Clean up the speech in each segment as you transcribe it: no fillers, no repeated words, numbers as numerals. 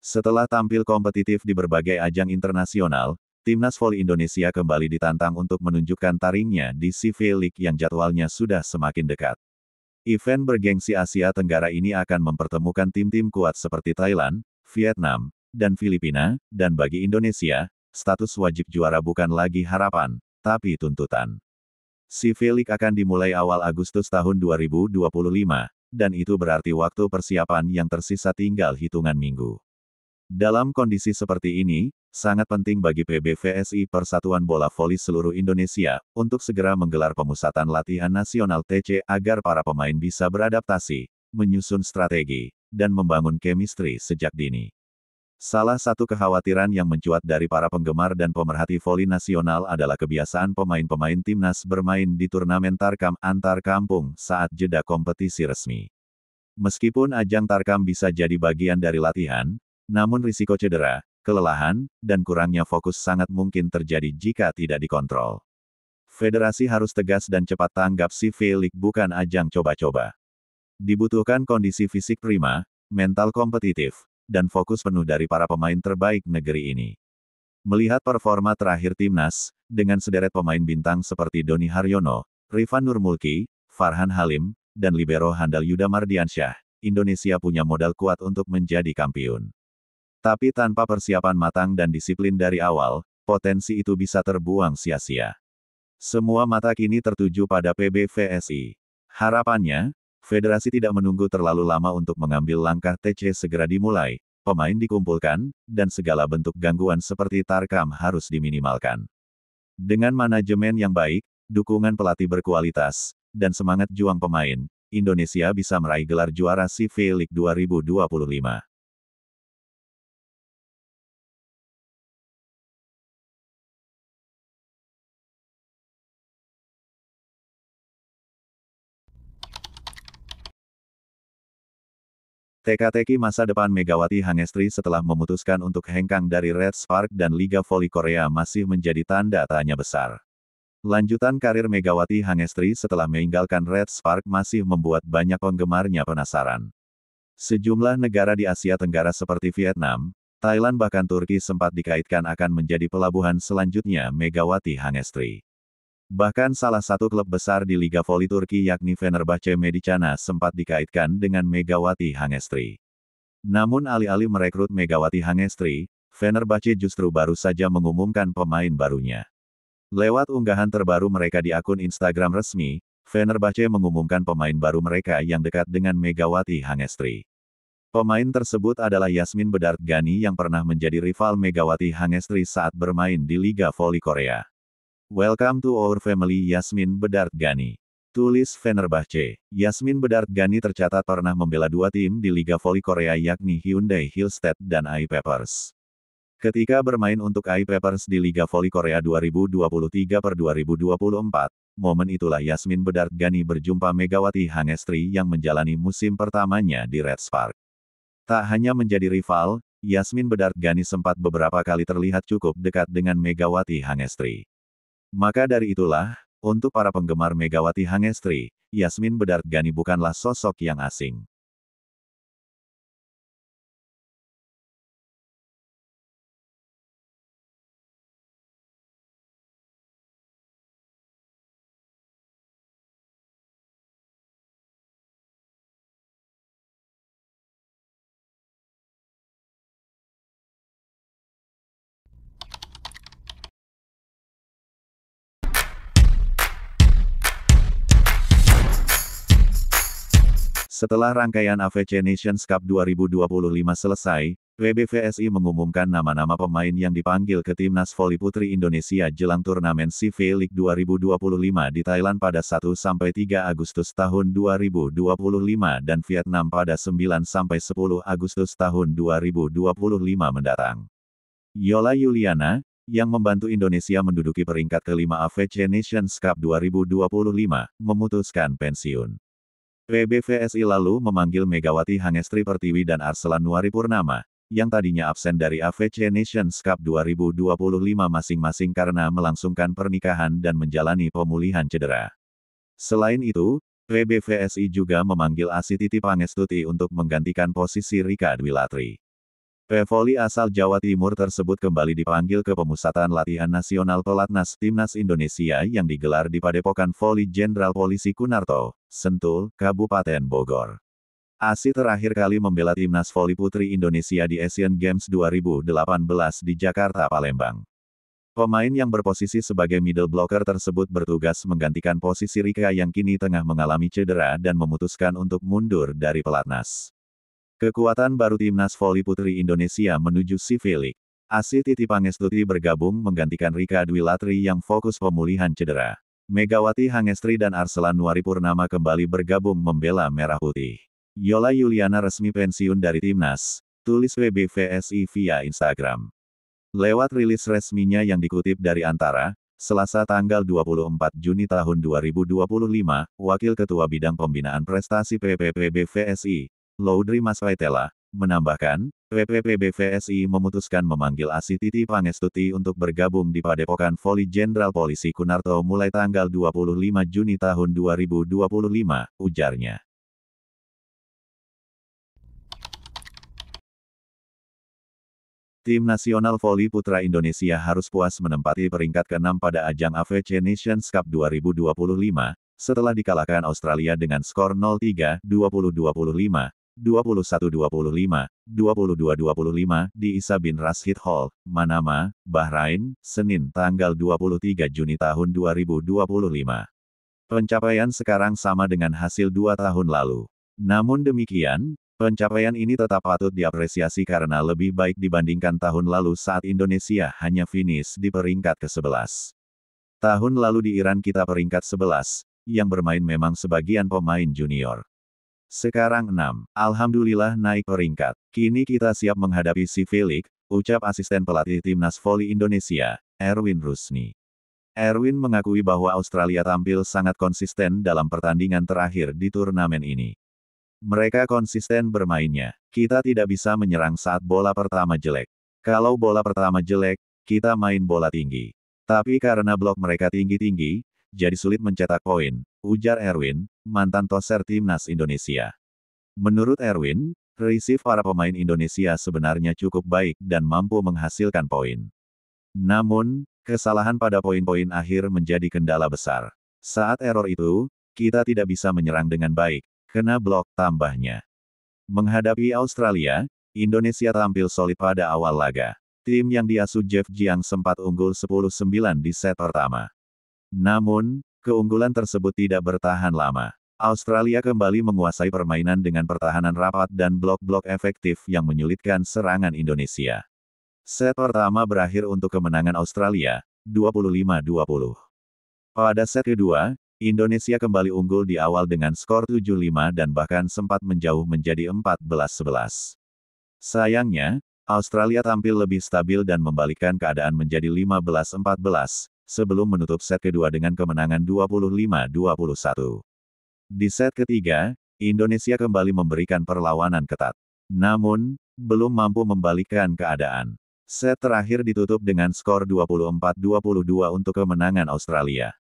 Setelah tampil kompetitif di berbagai ajang internasional, Timnas Voli Indonesia kembali ditantang untuk menunjukkan taringnya di CV League yang jadwalnya sudah semakin dekat. Event bergengsi Asia Tenggara ini akan mempertemukan tim-tim kuat seperti Thailand, Vietnam, dan Filipina, dan bagi Indonesia, status wajib juara bukan lagi harapan, tapi tuntutan. CV League akan dimulai awal Agustus tahun 2025, dan itu berarti waktu persiapan yang tersisa tinggal hitungan minggu. Dalam kondisi seperti ini, sangat penting bagi PBVSI Persatuan Bola Voli Seluruh Indonesia, untuk segera menggelar pemusatan latihan nasional TC agar para pemain bisa beradaptasi, menyusun strategi, dan membangun chemistry sejak dini. Salah satu kekhawatiran yang mencuat dari para penggemar dan pemerhati voli nasional adalah kebiasaan pemain-pemain timnas bermain di turnamen Tarkam antar kampung saat jeda kompetisi resmi. Meskipun ajang Tarkam bisa jadi bagian dari latihan, namun risiko cedera, kelelahan, dan kurangnya fokus sangat mungkin terjadi jika tidak dikontrol. Federasi harus tegas dan cepat tanggap CV League bukan ajang coba-coba. Dibutuhkan kondisi fisik prima, mental kompetitif, dan fokus penuh dari para pemain terbaik negeri ini. Melihat performa terakhir timnas, dengan sederet pemain bintang seperti Doni Haryono, Rifan Nurmulki, Farhan Halim, dan libero handal Yuda Mardiansyah, Indonesia punya modal kuat untuk menjadi kampiun. Tapi tanpa persiapan matang dan disiplin dari awal, potensi itu bisa terbuang sia-sia. Semua mata kini tertuju pada PBVSI. Harapannya, federasi tidak menunggu terlalu lama untuk mengambil langkah TC segera dimulai, pemain dikumpulkan, dan segala bentuk gangguan seperti Tarkam harus diminimalkan. Dengan manajemen yang baik, dukungan pelatih berkualitas, dan semangat juang pemain, Indonesia bisa meraih gelar juara CV League 2025. Teka-teki masa depan Megawati Hangestri setelah memutuskan untuk hengkang dari Red Spark dan Liga Voli Korea masih menjadi tanda tanya besar. Lanjutan karir Megawati Hangestri setelah meninggalkan Red Spark masih membuat banyak penggemarnya penasaran. Sejumlah negara di Asia Tenggara seperti Vietnam, Thailand bahkan Turki sempat dikaitkan akan menjadi pelabuhan selanjutnya Megawati Hangestri. Bahkan salah satu klub besar di Liga Voli Turki yakni Fenerbahce Medicana sempat dikaitkan dengan Megawati Hangestri. Namun alih-alih merekrut Megawati Hangestri, Fenerbahce justru baru saja mengumumkan pemain barunya. Lewat unggahan terbaru mereka di akun Instagram resmi, Fenerbahce mengumumkan pemain baru mereka yang dekat dengan Megawati Hangestri. Pemain tersebut adalah Yasmin Bedard Gani yang pernah menjadi rival Megawati Hangestri saat bermain di Liga Voli Korea. Welcome to our family Yasmin Bedard Gani. Tulis Fenerbahce. Yasmin Bedard Gani tercatat pernah membela dua tim di Liga Voli Korea yakni Hyundai Hillstead dan AI Peppers. Ketika bermain untuk AI Peppers di Liga Voli Korea 2023/2024, momen itulah Yasmin Bedard Gani berjumpa Megawati Hangestri yang menjalani musim pertamanya di Red Spark. Tak hanya menjadi rival, Yasmin Bedard Gani sempat beberapa kali terlihat cukup dekat dengan Megawati Hangestri. Maka dari itulah, untuk para penggemar Megawati Hangestri, Yasmin Bedard Gani bukanlah sosok yang asing. Setelah rangkaian AFC Nations Cup 2025 selesai, PBVSI mengumumkan nama-nama pemain yang dipanggil ke Timnas Voli Putri Indonesia jelang turnamen CV League 2025 di Thailand pada 1-3 Agustus tahun 2025 dan Vietnam pada 9-10 Agustus tahun 2025 mendatang. Yola Yuliana, yang membantu Indonesia menduduki peringkat kelima AFC Nations Cup 2025, memutuskan pensiun. PBVSI lalu memanggil Megawati Hangestri Pertiwi dan Arselan Nuari Purnama, yang tadinya absen dari AFC Nations Cup 2025 masing-masing karena melangsungkan pernikahan dan menjalani pemulihan cedera. Selain itu, PBVSI juga memanggil Asititi Pangestuti untuk menggantikan posisi Rika Dwilatri. Pevoli asal Jawa Timur tersebut kembali dipanggil ke pemusatan latihan nasional pelatnas Timnas Indonesia yang digelar di Padepokan Voli Jenderal Polisi Kunarto, Sentul, Kabupaten Bogor. Asi terakhir kali membela Timnas Voli Putri Indonesia di Asian Games 2018 di Jakarta Palembang. Pemain yang berposisi sebagai middle blocker tersebut bertugas menggantikan posisi Rika yang kini tengah mengalami cedera dan memutuskan untuk mundur dari pelatnas. Kekuatan baru Timnas Voli Putri Indonesia menuju CV League. Asi Titi Pangestuti bergabung menggantikan Rika Dwi Latri yang fokus pemulihan cedera. Megawati Hangestri dan Arselan Nuaripurnama kembali bergabung membela Merah Putih. Yola Yuliana resmi pensiun dari Timnas, tulis PBVSI via Instagram. Lewat rilis resminya yang dikutip dari Antara, Selasa tanggal 24 Juni tahun 2025, Wakil Ketua Bidang Pembinaan Prestasi PPPBVSI, Laudri Masvaitela, menambahkan, PPPBVSI memutuskan memanggil Asi Titi Pangestuti untuk bergabung di Padepokan Voli Jenderal Polisi Kunarto mulai tanggal 25 Juni tahun 2025, ujarnya. Tim Nasional Voli Putra Indonesia harus puas menempati peringkat ke-6 pada ajang AFC Nations Cup 2025, setelah dikalahkan Australia dengan skor 0-3, 20-25, 21-25, 22-25 di Isa bin Rashid Hall, Manama, Bahrain, Senin tanggal 23 Juni tahun 2025. Pencapaian sekarang sama dengan hasil 2 tahun lalu. Namun demikian, pencapaian ini tetap patut diapresiasi karena lebih baik dibandingkan tahun lalu saat Indonesia hanya finish di peringkat ke-11. Tahun lalu di Iran kita peringkat 11, yang bermain memang sebagian pemain junior. Sekarang 6. Alhamdulillah naik peringkat. Kini kita siap menghadapi CV League, ucap asisten pelatih Timnas Voli Indonesia, Erwin Rusni. Erwin mengakui bahwa Australia tampil sangat konsisten dalam pertandingan terakhir di turnamen ini. Mereka konsisten bermainnya. Kita tidak bisa menyerang saat bola pertama jelek. Kalau bola pertama jelek, kita main bola tinggi. Tapi karena blok mereka tinggi-tinggi, jadi sulit mencetak poin, ujar Erwin, mantan toser Timnas Indonesia. Menurut Erwin, receive para pemain Indonesia sebenarnya cukup baik dan mampu menghasilkan poin. Namun, kesalahan pada poin-poin akhir menjadi kendala besar. Saat error itu, kita tidak bisa menyerang dengan baik, kena blok, tambahnya. Menghadapi Australia, Indonesia tampil solid pada awal laga. Tim yang diasuh Jeff Jiang sempat unggul 10-9 di set pertama. Namun, keunggulan tersebut tidak bertahan lama. Australia kembali menguasai permainan dengan pertahanan rapat dan blok-blok efektif yang menyulitkan serangan Indonesia. Set pertama berakhir untuk kemenangan Australia, 25-20. Pada set kedua, Indonesia kembali unggul di awal dengan skor 7-5 dan bahkan sempat menjauh menjadi 14-11. Sayangnya, Australia tampil lebih stabil dan membalikkan keadaan menjadi 15-14. Sebelum menutup set kedua dengan kemenangan 25-21. Di set ketiga, Indonesia kembali memberikan perlawanan ketat. Namun, belum mampu membalikkan keadaan. Set terakhir ditutup dengan skor 24-22 untuk kemenangan Australia.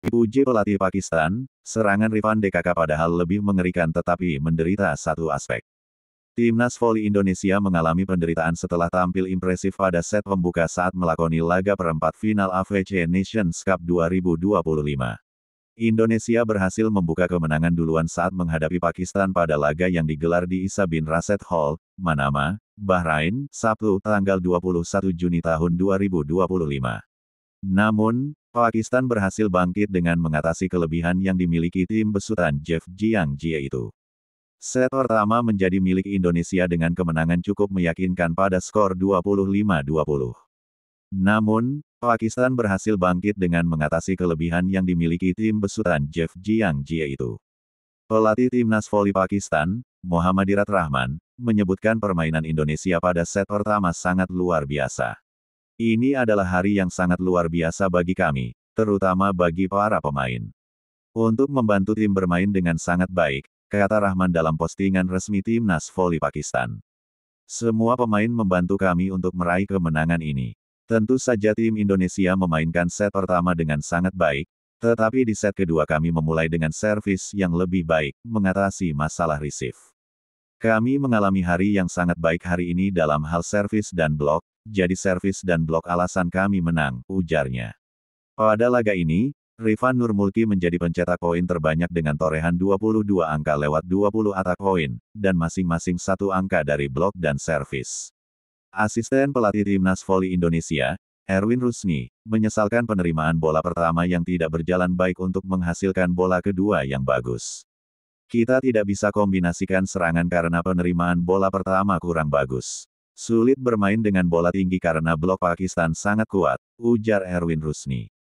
Puji pelatih Pakistan, serangan Rifan DKK padahal lebih mengerikan tetapi menderita satu aspek. Timnas Voli Indonesia mengalami penderitaan setelah tampil impresif pada set pembuka saat melakoni laga perempat final AFC Nations Cup 2025. Indonesia berhasil membuka kemenangan duluan saat menghadapi Pakistan pada laga yang digelar di Isa bin Rashid Hall, Manama, Bahrain, Sabtu tanggal 21 Juni tahun 2025. Namun, Pakistan berhasil bangkit dengan mengatasi kelebihan yang dimiliki tim besutan Jeff Jiang Jie itu. Set pertama menjadi milik Indonesia dengan kemenangan cukup meyakinkan pada skor 25-20. Namun, Pakistan berhasil bangkit dengan mengatasi kelebihan yang dimiliki tim besutan Jeff Jiang Jie itu. Pelatih Timnas Voli Pakistan, Mohammadirat Rahman, menyebutkan permainan Indonesia pada set pertama sangat luar biasa. Ini adalah hari yang sangat luar biasa bagi kami, terutama bagi para pemain. Untuk membantu tim bermain dengan sangat baik, kata Rahman dalam postingan resmi Timnas Voli Pakistan. Semua pemain membantu kami untuk meraih kemenangan ini. Tentu saja tim Indonesia memainkan set pertama dengan sangat baik, tetapi di set kedua kami memulai dengan servis yang lebih baik, mengatasi masalah receive. Kami mengalami hari yang sangat baik hari ini dalam hal servis dan blok, jadi servis dan blok alasan kami menang, ujarnya. Pada laga ini, Rifan Nurmulki menjadi pencetak poin terbanyak dengan torehan 22 angka lewat 20 atak poin, dan masing-masing satu angka dari blok dan servis. Asisten pelatih Timnas Voli Indonesia, Erwin Rusni, menyesalkan penerimaan bola pertama yang tidak berjalan baik untuk menghasilkan bola kedua yang bagus. Kita tidak bisa kombinasikan serangan karena penerimaan bola pertama kurang bagus. Sulit bermain dengan bola tinggi karena blok Pakistan sangat kuat, ujar Erwin Rusni.